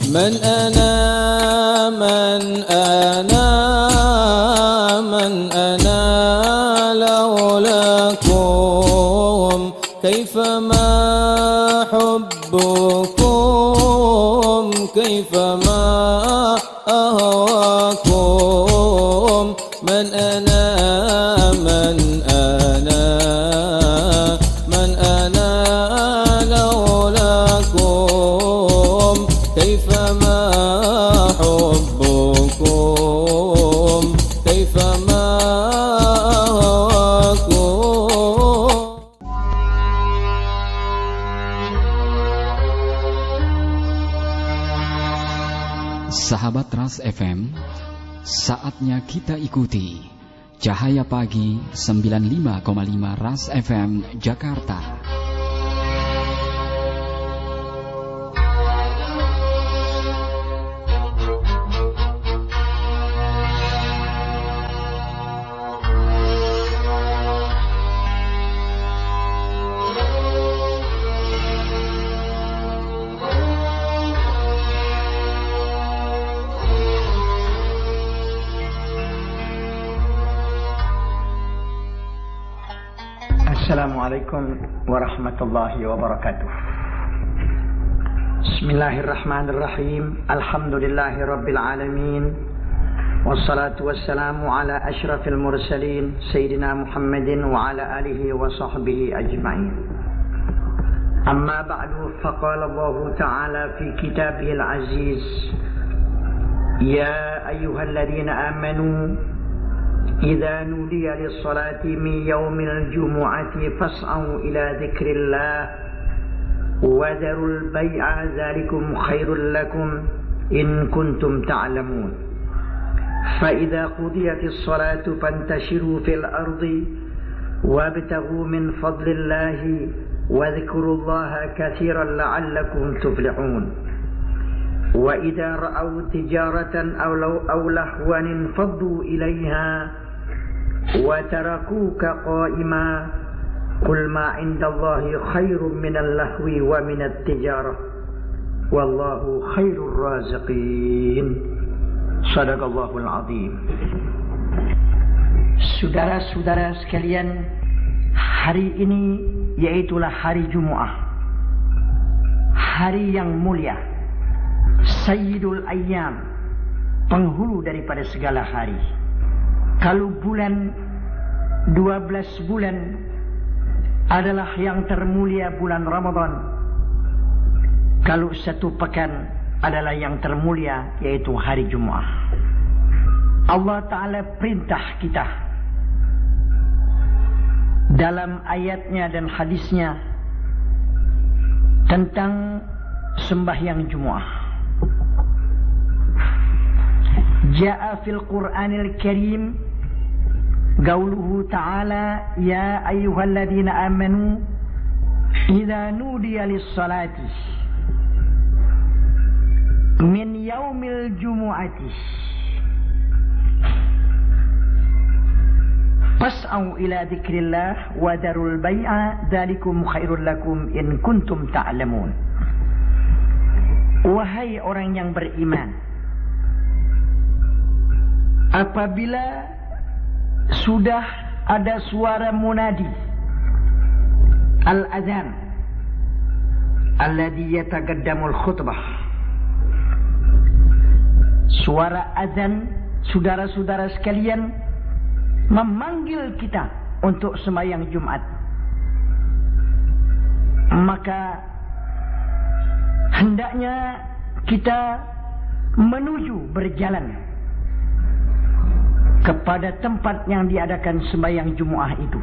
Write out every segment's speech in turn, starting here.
من أنا لولاكم كيفما حبكم كيفما أهواكم من أنا لولاكم كيفما حبكم كيفما أهواكم. Sahabat Ras FM, saatnya kita ikuti Cahaya Pagi 95,5 Ras FM Jakarta. Assalamualaikum warahmatullahi wabarakatuh. Bismillahirrahmanirrahim. Alhamdulillahi rabbil alamin. Wassalatu wassalamu ala ashrafil mursalin Sayyidina Muhammadin wa ala alihi wa sahbihi ajma'in. Amma ba'du, faqala Allah ta'ala fi kitabihil aziz, Ya ayyuhalladzina amanu إذا نودي للصلاة من يوم الجمعة فاسعوا إلى ذكر الله وذروا البيع ذلكم خير لكم إن كنتم تعلمون فإذا قضيت الصلاة فانتشروا في الأرض وابتغوا من فضل الله واذكروا الله كثيرا لعلكم تفلحون وإذا رأوا تجارة أو لهوا انفضوا إليها وتركوك قائما قل ما عند الله خير من اللهو ومن التجارة والله خير الرازقين. صدق الله العظيم. Saudara-saudara sekalian, hari ini yaitulah hari Jumat, hari yang mulia, Sayyidul Ayyam, penghulu daripada segala hari. Kalau bulan 12 bulan adalah yang termulia bulan Ramadan, kalau satu pekan adalah yang termulia yaitu hari Jumat. Allah Ta'ala perintah kita dalam ayatnya dan hadisnya tentang sembahyang Jumat. Ja'a fil Qur'anil Karim qauluhu ta'ala ya ayyuhalladzina amanu idza nudiya lis-salati min yaumil jumu'ati fas'au ila dzikrillah wa darul bai'a dzalikum khairul lakum in kuntum ta'lamun. Wahai orang yang beriman, apabila sudah ada suara munadi al-azan alladhi yataqaddamul khutbah, suara azan, saudara-saudara sekalian, memanggil kita untuk sembahyang Jumat, maka hendaknya kita menuju berjalan kepada tempat yang diadakan sembahyang Jumat itu,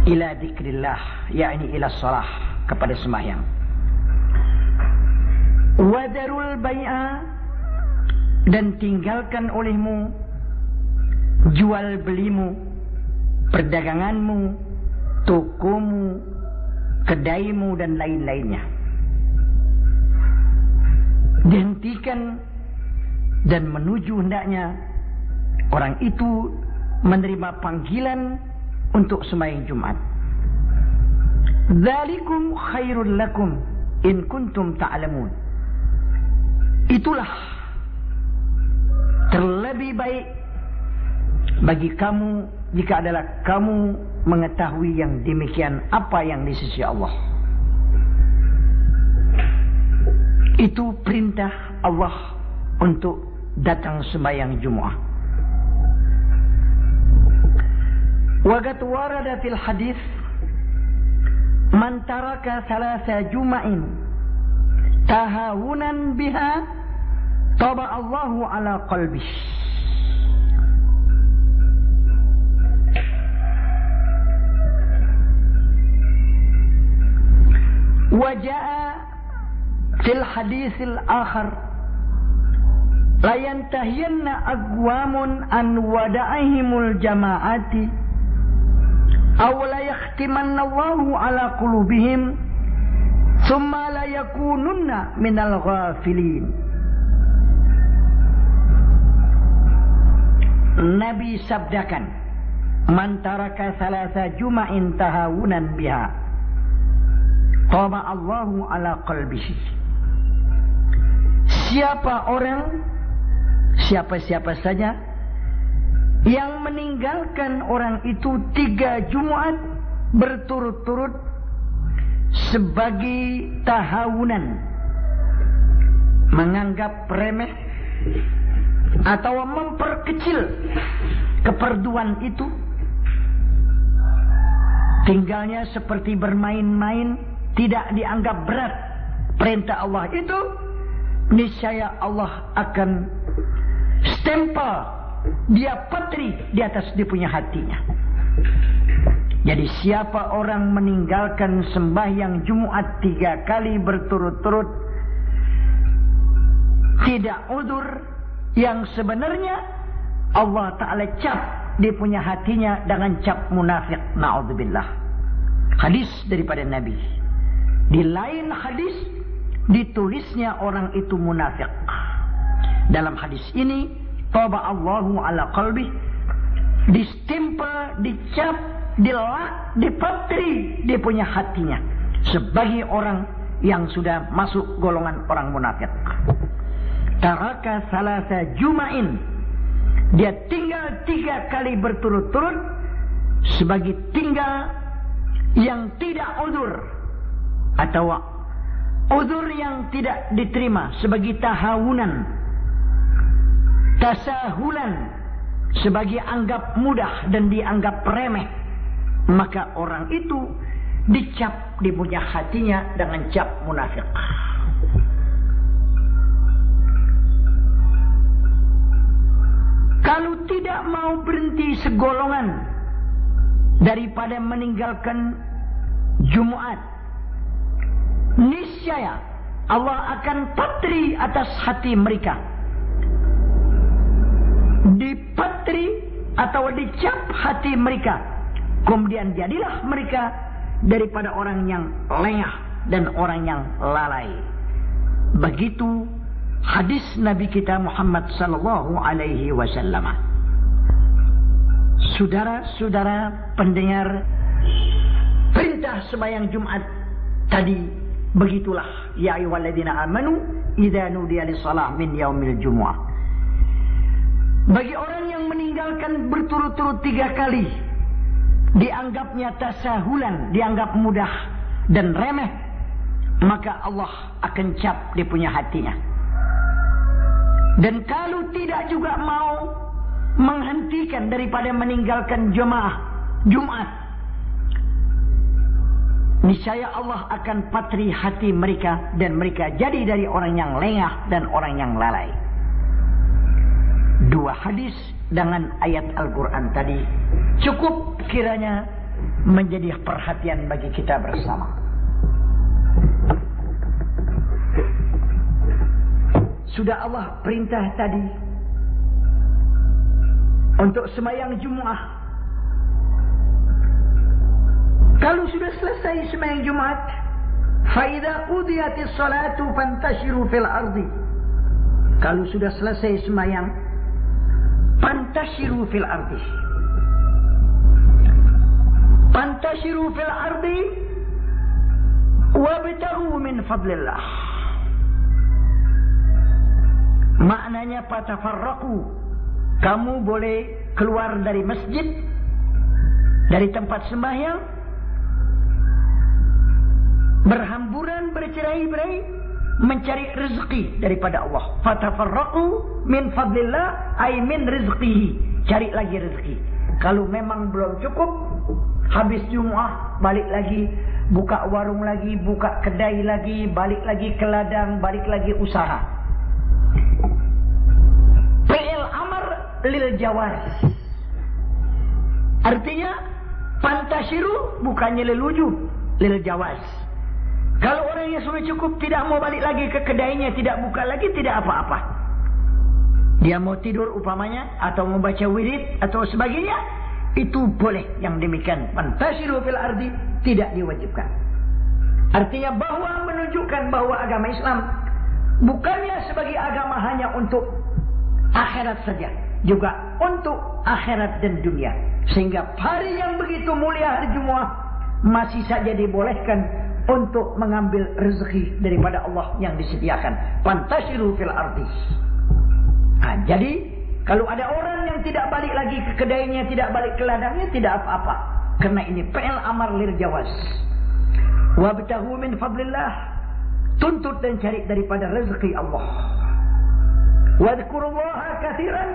ila dzikrillah, yakni ila shalah, kepada sembahyang. Wadarul bai'a, dan tinggalkan olehmu jual belimu, perdaganganmu, tokomu, kedaimu dan lain-lainnya. Dihentikan dan menuju hendaknya orang itu menerima panggilan untuk sembahyang Jumat. Dzalikum khairul lakum in kuntum ta'lamun. itulah terlebih baik bagi kamu jika adalah kamu mengetahui yang demikian apa yang di sisi Allah. Itu perintah Allah untuk datang sembahyang Jumat. Wa qad warada fil hadis man taraka thalatha juma'in tahawunan biha taba Allahu ala qalbih. Wa jaa fil hadisil akhar la yantahiyanna aqwamun an wada'ihimul jama'ati aw la yakhtimanna Allahu ala qulubihim thumma la yakununna minal ghafilin. Nabi sabdakan, man taraka salasa juma'in tahawunan biha taba Allahu ala qalbihi. Siapa saja yang meninggalkan orang itu 3 Jumat berturut-turut sebagai tahawunan, menganggap remeh atau memperkecil keperduan itu, tinggalnya seperti bermain-main, tidak dianggap berat perintah Allah itu, niscaya Allah akan stempel, dia patri di atas dia punya hatinya. Jadi siapa orang meninggalkan sembahyang Jumat 3 kali berturut-turut, tidak udzur, yang sebenarnya Allah Ta'ala cap dia punya hatinya dengan cap munafik, na'udzubillah. Hadis daripada Nabi. Di lain hadis ditulisnya orang itu munafik. Dalam hadis ini taba Allahu ala qalbi, distempel, dicap, dilak, dipatri dia punya hatinya sebagai orang yang sudah masuk golongan orang munafik. Taraka salasa juma'in, dia tinggal 3 kali berturut-turut sebagai tinggal yang tidak uzur, atau uzur yang tidak diterima sebagai tahawunan, tasahulan, sebagai anggap mudah dan dianggap remeh, maka orang itu dicap di punya hatinya dengan cap munafik. Kalau tidak mau berhenti segolongan daripada meninggalkan Jumat, niscaya Allah akan patri atas hati mereka, dipatri atau dicap hati mereka, kemudian jadilah mereka daripada orang yang lengah dan orang yang lalai. Begitu hadis Nabi kita Muhammad sallallahu alaihi wasallam. Saudara-saudara pendengar, perintah sembahyang Jumat tadi begitulah, ya ayyuhalladzina amanu idza nudiya lis-shalah min yaumil jumu'ah. Bagi orang yang meninggalkan berturut-turut 3 kali, dianggapnya tasahulan, dianggap mudah dan remeh, maka Allah akan cap dia punya hatinya. Dan kalau tidak juga mau menghentikan daripada meninggalkan Jumat, niscaya Allah akan patri hati mereka dan mereka jadi dari orang yang lengah dan orang yang lalai. 2 hadis dengan ayat Al-Quran tadi cukup kiranya menjadi perhatian bagi kita bersama. Sudah Allah perintah tadi untuk sembahyang Jumat. Kalau sudah selesai sembahyang Jumat, fa idza qudiyatis salatu fantashiru fil ardi. Kalau sudah selesai sembahyang, fantashiru fil ardi. Fantashiru fil ardi wabtaghu min fadlillah. Maknanya fatafarraqu, kamu boleh keluar dari masjid, dari tempat sembahyang, berhamburan, bercerai-berai, mencari rezeki daripada Allah. Fatafarraqu min fadlillah, ay min rizqihi, cari lagi rezeki. Kalau memang belum cukup, habis Jumat balik lagi, buka warung lagi, buka kedai lagi, balik lagi ke ladang, balik lagi usaha. Fi'il amr lil jawaz. Artinya pantashiru bukannya lil wujub, lil jawaz. Kalau orang yang sudah cukup tidak mau balik lagi ke kedainya, tidak buka lagi, tidak apa-apa. Dia mau tidur umpamanya, atau mau baca wirid atau sebagainya, itu boleh yang demikian. Fantasiru fil ardi, tidak diwajibkan. Artinya bahwa menunjukkan bahwa agama Islam bukannya sebagai agama hanya untuk akhirat saja, juga untuk akhirat dan dunia. Sehingga hari yang begitu mulia, hari Jumat, masih saja dibolehkan untuk mengambil rezeki daripada Allah yang disediakan. Fantasiru fil ardi. Jadi kalau ada orang yang tidak balik lagi ke kedainya, tidak balik ke ladangnya, tidak apa-apa, karena ini fi'il amar lil jawaz. Wabtaghu min fadlillah, tuntut dan cari daripada rezeki Allah. Wadhkurullaha katsiran,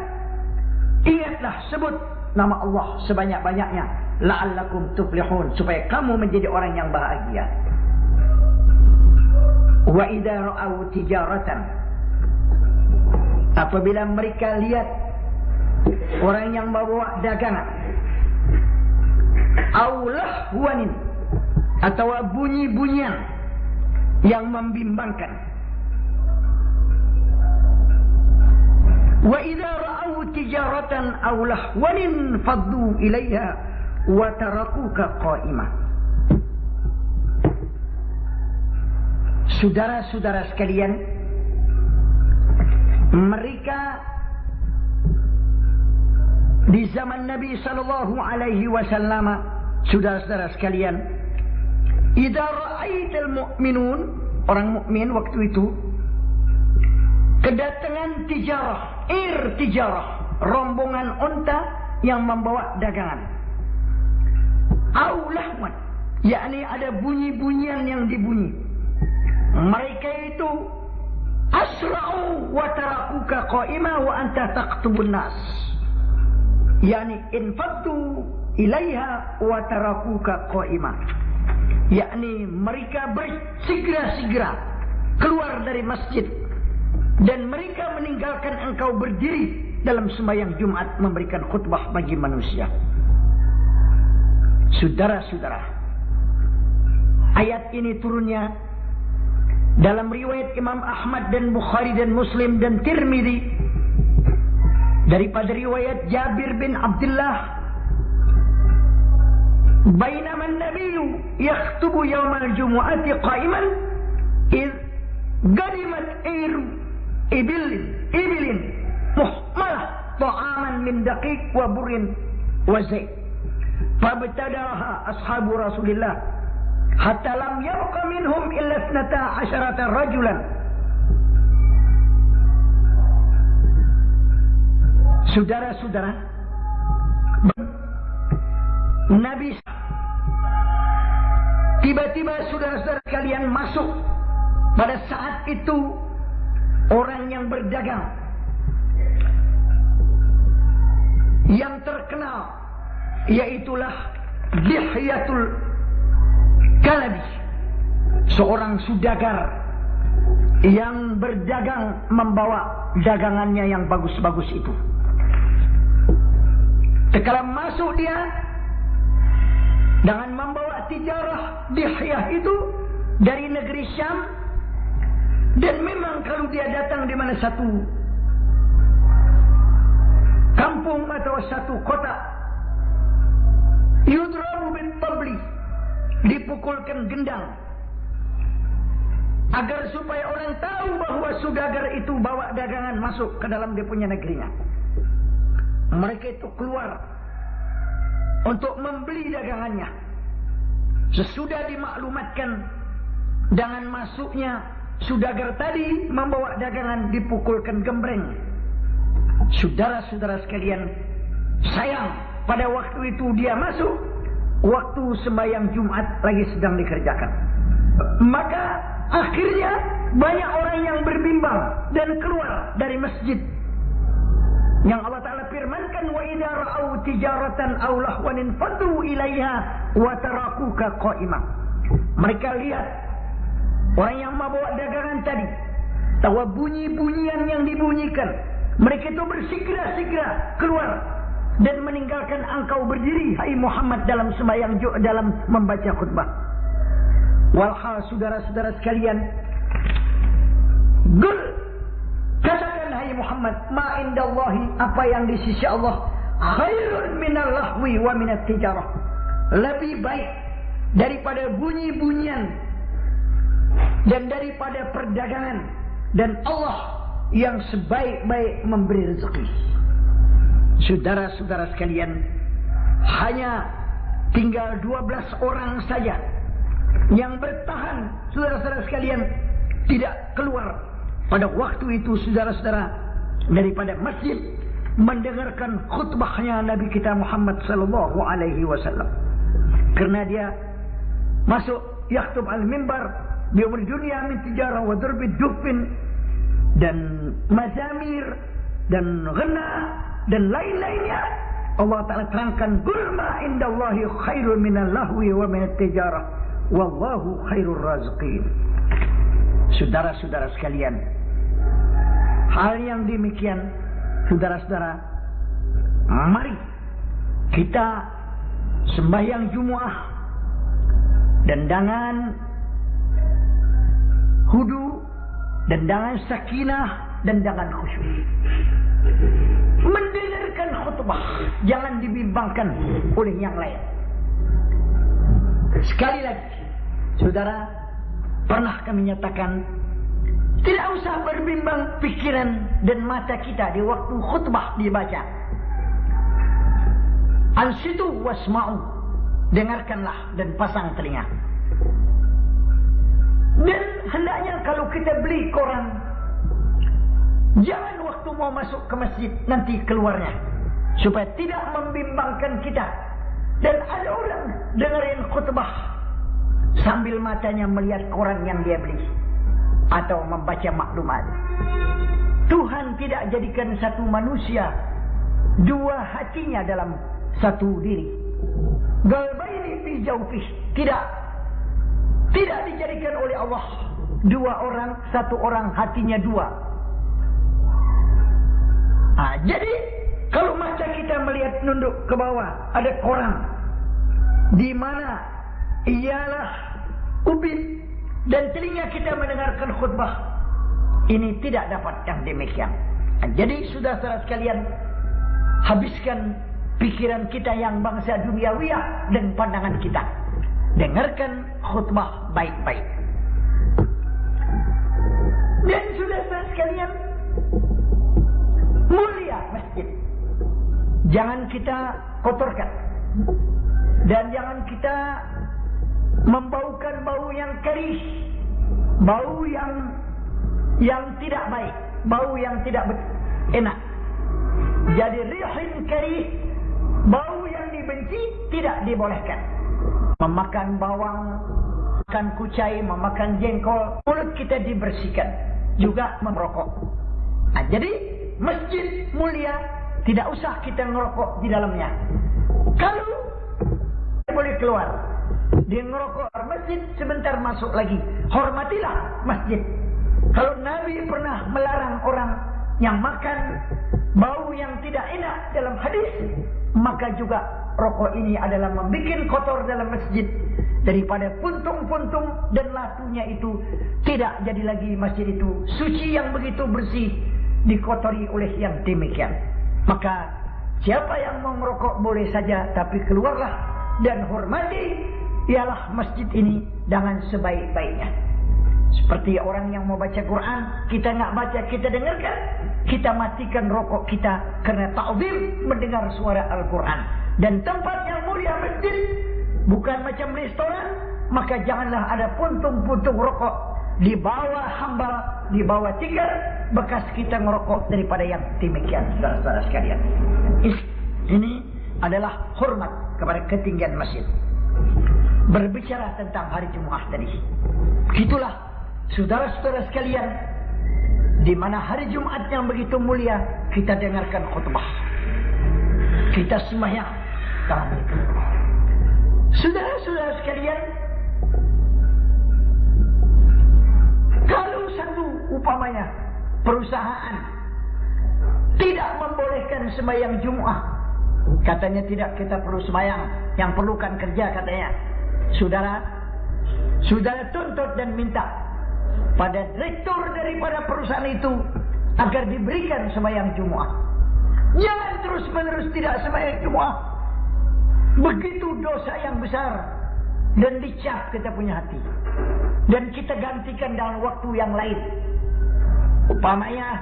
ingatlah, sebut nama Allah sebanyak-banyaknya, la'allakum tuflihun, supaya kamu menjadi orang yang bahagia. Wa idza ra'au tijaratan, apabila mereka lihat orang yang membawa dagangan, aulah huwanin, atau bunyi-bunyian yang membimbangkan. Wa idza ra'au tijaratan aulah huwanin faddu ilaiha wa tarakuka qa'imah. Saudara-saudara sekalian, mereka di zaman Nabi sallallahu alaihi wasallam, saudara-saudara sekalian, idza ra'aital mu'minun, orang mukmin waktu itu kedatangan tijarah, rombongan unta yang membawa dagangan. Aulahwan, yakni ada bunyi-bunyian yang dibunyi. Mereka itu asra'u wa tarakuka qa'ima wa anta taqtubun nas, yakni infaddu ilaiha wa tarakuka qa'ima, yakni mereka bersegera-segera keluar dari masjid dan mereka meninggalkan engkau berdiri dalam sembahyang Jumat memberikan khutbah bagi manusia. Saudara-saudara, ayat ini turunnya dalam riwayat Imam Ahmad dan Bukhari dan Muslim dan Tirmidzi daripada riwayat Jabir bin Abdullah, bainama an-nabiyyu yakhutubu yawmal jumu'ati qa'iman id gadimat ibilin muhmalah ta'aman min daqiq wa burrin wa zait, fabtadaha ashabu Rasulillah hatta lam yabqa minhum illa 12 rajulan. Saudara-saudara, Nabi tiba-tiba, saudara-saudara kalian, masuk pada saat itu orang yang berdagang yang terkenal, yaitulah Dihyatul Kalabi, seorang sudagar yang berdagang membawa dagangannya yang bagus-bagus itu. Sekala masuk dia dengan membawa tijarah Dihyah itu dari negeri Syam, dan memang kalau dia datang di mana satu kampung atau satu kota, yudrabu bin tabli, dipukulkan gendang agar supaya orang tahu bahwa sudagar itu bawa dagangan masuk ke dalam dia punya negerinya. Mereka itu keluar untuk membeli dagangannya. Sesudah dimaklumatkan dengan masuknya sudagar tadi membawa dagangan, dipukulkan gembreng Saudara-saudara sekalian, sayang pada waktu itu dia masuk waktu sembahyang Jumat lagi sedang dikerjakan. Maka akhirnya banyak orang yang berbimbang dan keluar dari masjid. Yang Allah Ta'ala firmankan, wa idza ra'au tijaratan aw lahwan fadu ilaiha wa tarakuka qa'imah. Mereka lihat orang yang membawa dagangan tadi, tahu bunyi-bunyian yang dibunyikan, mereka itu bersegera-segera keluar dan meninggalkan engkau berdiri, hai Muhammad, dalam sembahyang, dalam membaca khutbah. Walhal saudara-saudara sekalian, Gul, katakan hai Muhammad, ma indallahi, apa yang di sisi Allah, khairun minal lahwi wa minat tijarah, lebih baik daripada bunyi-bunyian dan daripada perdagangan, dan Allah yang sebaik-baik memberi rezeki. Saudara-saudara sekalian, hanya tinggal 12 orang saja yang bertahan, saudara-saudara sekalian, tidak keluar pada waktu itu, saudara-saudara, daripada masjid mendengarkan khutbahnya Nabi kita Muhammad sallallahu alaihi wasallam. Karena dia masuk yaktub al-mimbar bi umur dunia min tijarah wa durbi dufin dan mazamir dan ghana dan lain-lainnya. Allah Ta'ala terangkan, qul ma indallahi khairun minal lahwi wa minat tijarah wallahu khairur raziqin. Saudara-saudara sekalian, hal yang demikian, saudara-saudara, mari kita sembahyang Jumat dendangan hudu, dendangan sakinah, dendangan khusyuk, mendengarkan khutbah, jangan dibimbangkan oleh yang lain. Sekali lagi, saudara, pernah kami nyatakan, tidak usah berbimbang pikiran dan mata kita di waktu khutbah dibaca. Ansitu wasma'u, dengarkanlah dan pasang telinga. Dan hendaknya kalau kita beli koran, jangan waktu mau masuk ke masjid nanti keluarnya, supaya tidak membimbangkan kita. Dan ada orang dengerin khutbah sambil matanya melihat koran yang dia beli atau membaca maklumat. Tuhan tidak jadikan satu manusia dua hatinya dalam satu diri. Galbaini fi jawfih, tidak dijadikan oleh Allah dua orang, satu orang hatinya dua. Jadi kalau mata kita melihat nunduk ke bawah ada koran di mana ialah ubin, dan telinga kita mendengarkan khutbah, ini tidak dapat yang demikian. Jadi saudara-saudara sekalian, habiskan pikiran kita yang bangsa duniawiyah dan pandangan kita. Dengarkan khutbah baik-baik. Dan saudara-saudara sekalian, mulia masjid, jangan kita kotorkan, dan jangan kita membaukan bau yang keris, bau yang tidak baik, bau yang tidak enak. Jadi rihin karih, bau yang dibenci, tidak dibolehkan. Memakan bawang, makan kucai, memakan jengkol, mulut kita dibersihkan. Juga merokok. Jadi masjid mulia, tidak usah kita ngerokok di dalamnya. Kalau boleh keluar, dia ngerokok masjid, sebentar masuk lagi, hormatilah masjid. Kalau Nabi pernah melarang orang yang makan bau yang tidak enak dalam hadis, maka juga rokok ini adalah membuat kotor dalam masjid. Daripada puntung-puntung dan latunya itu, tidak jadi lagi masjid itu suci yang begitu bersih dikotori oleh yang demikian. Maka siapa yang mau merokok boleh saja, tapi keluarlah dan hormati ialah masjid ini dengan sebaik-baiknya. Seperti orang yang mau baca Quran, kita nggak baca, kita dengarkan, kita matikan rokok kita karena ta'zim mendengar suara Al-Quran. Dan tempat yang mulia masjid bukan macam restoran, maka janganlah ada puntung-puntung rokok di bawah hamba di bawah tikar bekas kita ngerokok daripada yang demikian, saudara-saudara sekalian. Ini adalah hormat kepada ketinggian masjid. Berbicara tentang hari Jumat tadi, itulah saudara-saudara sekalian, di mana hari Jumat yang begitu mulia kita dengarkan khutbah, kita sembahyang. Saudara-saudara sekalian, kalau satu umpamanya perusahaan tidak membolehkan sembahyang Jumat, katanya tidak, kita perlu sembahyang, yang perlukan kerja katanya, saudara tuntut dan minta pada direktur daripada perusahaan itu agar diberikan sembahyang Jumat. Jangan terus menerus tidak sembahyang Jumat. Begitu dosa yang besar, dan dicap kita punya hati, dan kita gantikan dalam waktu yang lain. Umpamanya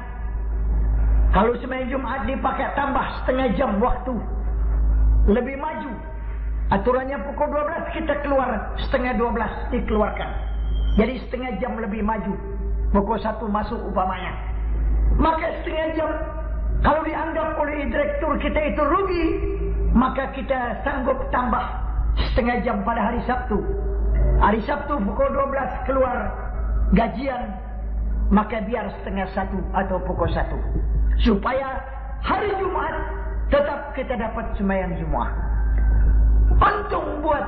kalau sembahyang Jumat dipakai tambah setengah jam waktu, lebih maju. Aturannya pukul 12 kita keluar, setengah 12 dikeluarkan. Jadi setengah jam lebih maju. Pukul 1 masuk umpamanya. Maka setengah jam, kalau dianggap oleh direktur kita itu rugi, maka kita sanggup tambah setengah jam pada hari Sabtu. Hari Sabtu pukul 12 keluar gajian, maka biar setengah 1 atau pukul 1. Supaya hari Jumat tetap kita dapat sembahyang Jumat. Untung buat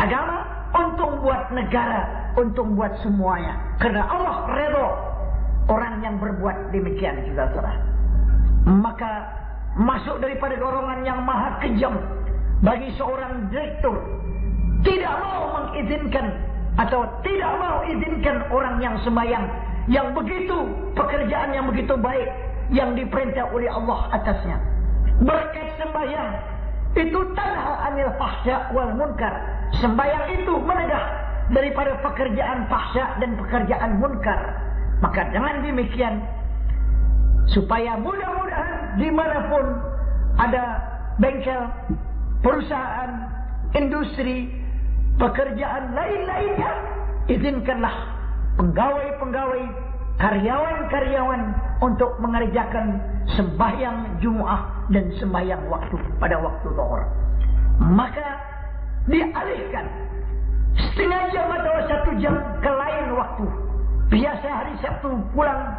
agama, untung buat negara, untung buat semuanya. Karena Allah redha orang yang berbuat demikian juga, saudara. Maka masuk daripada golongan yang maha kejam bagi seorang direktur tidak mau mengizinkan atau tidak mau izinkan orang yang sembahyang, yang begitu pekerjaan yang begitu baik yang diperintah oleh Allah atasnya. Berkat sembahyang itu tanha anil fahsya wal munkar. Sembahyang itu menegah daripada pekerjaan fahsya dan pekerjaan munkar. Maka dengan demikian, supaya mudah-mudahan dimanapun ada bengkel, perusahaan, industri, pekerjaan lain-lainnya, izinkanlah pegawai-pegawai, karyawan-karyawan untuk mengerjakan sembahyang Jumat dan sembahyang waktu pada waktu zuhur. Maka dialihkan setengah jam atau 1 jam ke lain waktu. Biasa hari Sabtu pulang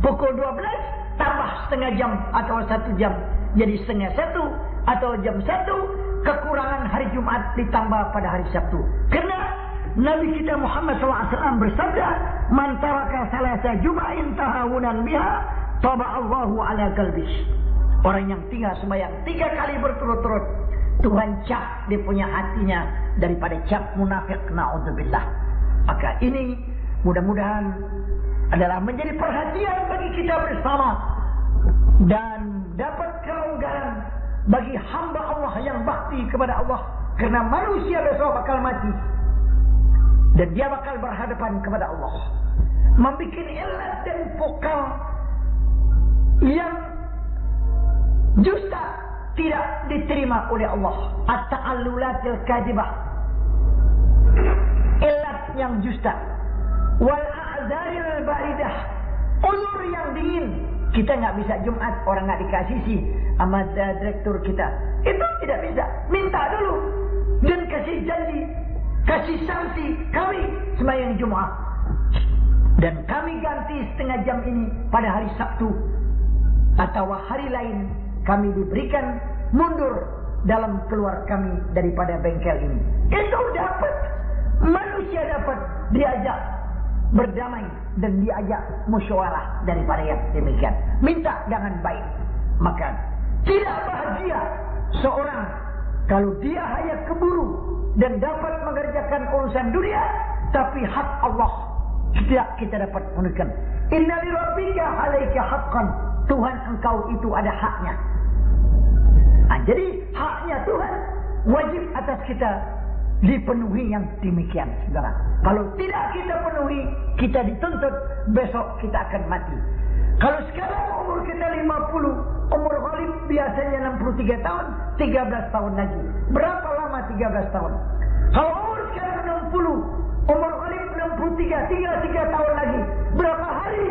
pukul 12, tambah setengah jam atau 1 jam, jadi setengah 1 atau jam 1. Kekurangan hari Jumat ditambah pada hari Sabtu. Karena Nabi kita Muhammad SAW bersabda, "Man taraka salasa jum'ain tahawunan biha, taba'allahu ala qalbih." Orang yang tinggal sembahyang 3 kali berturut-turut, Tuhan cap dia punya hatinya daripada cap munafik, na'udzubillah. Maka ini mudah-mudahan adalah menjadi perhatian bagi kita bersama, dan dapat kelonggaran bagi hamba Allah yang bakti kepada Allah. Karena manusia besok bakal mati, dan dia bakal berhadapan kepada Allah. Membikin ilat dan vokal yang dusta tidak diterima oleh Allah. At-ta'allulatil kadibah, ilat yang dusta. Wal a'zaril baridah, ulur yang dingin. Kita nggak bisa Jumat, orang nggak dikasih sih sama direktur kita. Itu tidak bisa. Minta dulu dan kasih janji, kasih sanksi, kami sembahyang Jumat dan kami ganti setengah jam ini pada hari Sabtu atau hari lain, kami diberikan mundur dalam keluar kami daripada bengkel ini. Itu dapat, manusia dapat diajak berdamai dan diajak musyawarah daripada yang demikian. Minta dengan baik. Maka tidak bahagia seorang kalau dia hanya keburu dan dapat mengerjakan urusan dunia, tapi hak Allah tidak kita dapat menunaikan. Inna li rabbika 'alaika haqqan, Tuhan engkau itu ada haknya. Jadi haknya Tuhan wajib atas kita dipenuhi yang demikian, saudara. Kalau tidak kita penuhi, kita dituntut, besok kita akan mati. Kalau sekarang umur kita 50, umur Ghalib biasanya 63 tahun, 13 tahun lagi. Berapa lama 13 tahun? Kalau umur sekarang 60, umur Ghalib 63, tinggal 3 tahun lagi. Berapa hari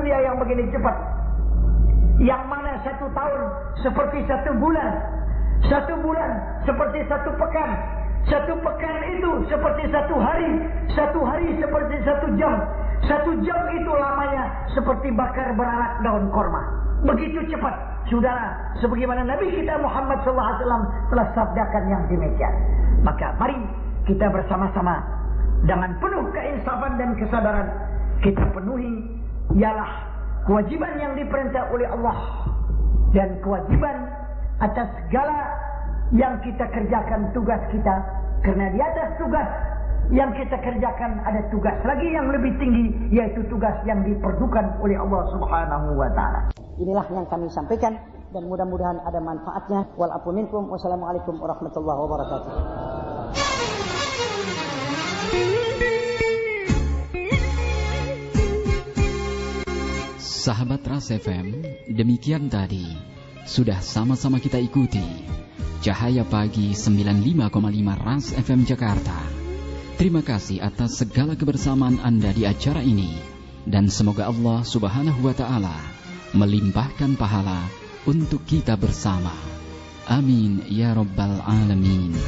dunia yang begini cepat. Yang mana 1 tahun seperti 1 bulan, 1 bulan seperti 1 pekan, 1 pekan itu seperti 1 hari, 1 hari seperti 1 jam, 1 jam itu lamanya seperti bakar berarak daun korma. Begitu cepat, saudara, sebagaimana Nabi kita Muhammad SAW telah sabdakan yang demikian. Maka mari kita bersama-sama dengan penuh keinsafan dan kesadaran kita penuhi ialah kewajiban yang diperintah oleh Allah dan kewajiban atas segala yang kita kerjakan tugas kita, karena di atas tugas yang kita kerjakan ada tugas lagi yang lebih tinggi, yaitu tugas yang diperdukan oleh Allah Subhanahu wa taala. Inilah yang kami sampaikan dan mudah-mudahan ada manfaatnya. Wal afu minkum. Wassalamualaikum warahmatullahi wabarakatuh. Sahabat Ras FM, demikian tadi sudah sama-sama kita ikuti Cahaya Pagi 95,5 Ras FM Jakarta. Terima kasih atas segala kebersamaan Anda di acara ini, dan semoga Allah Subhanahu wa taala melimpahkan pahala untuk kita bersama. Amin ya rabbal alamin.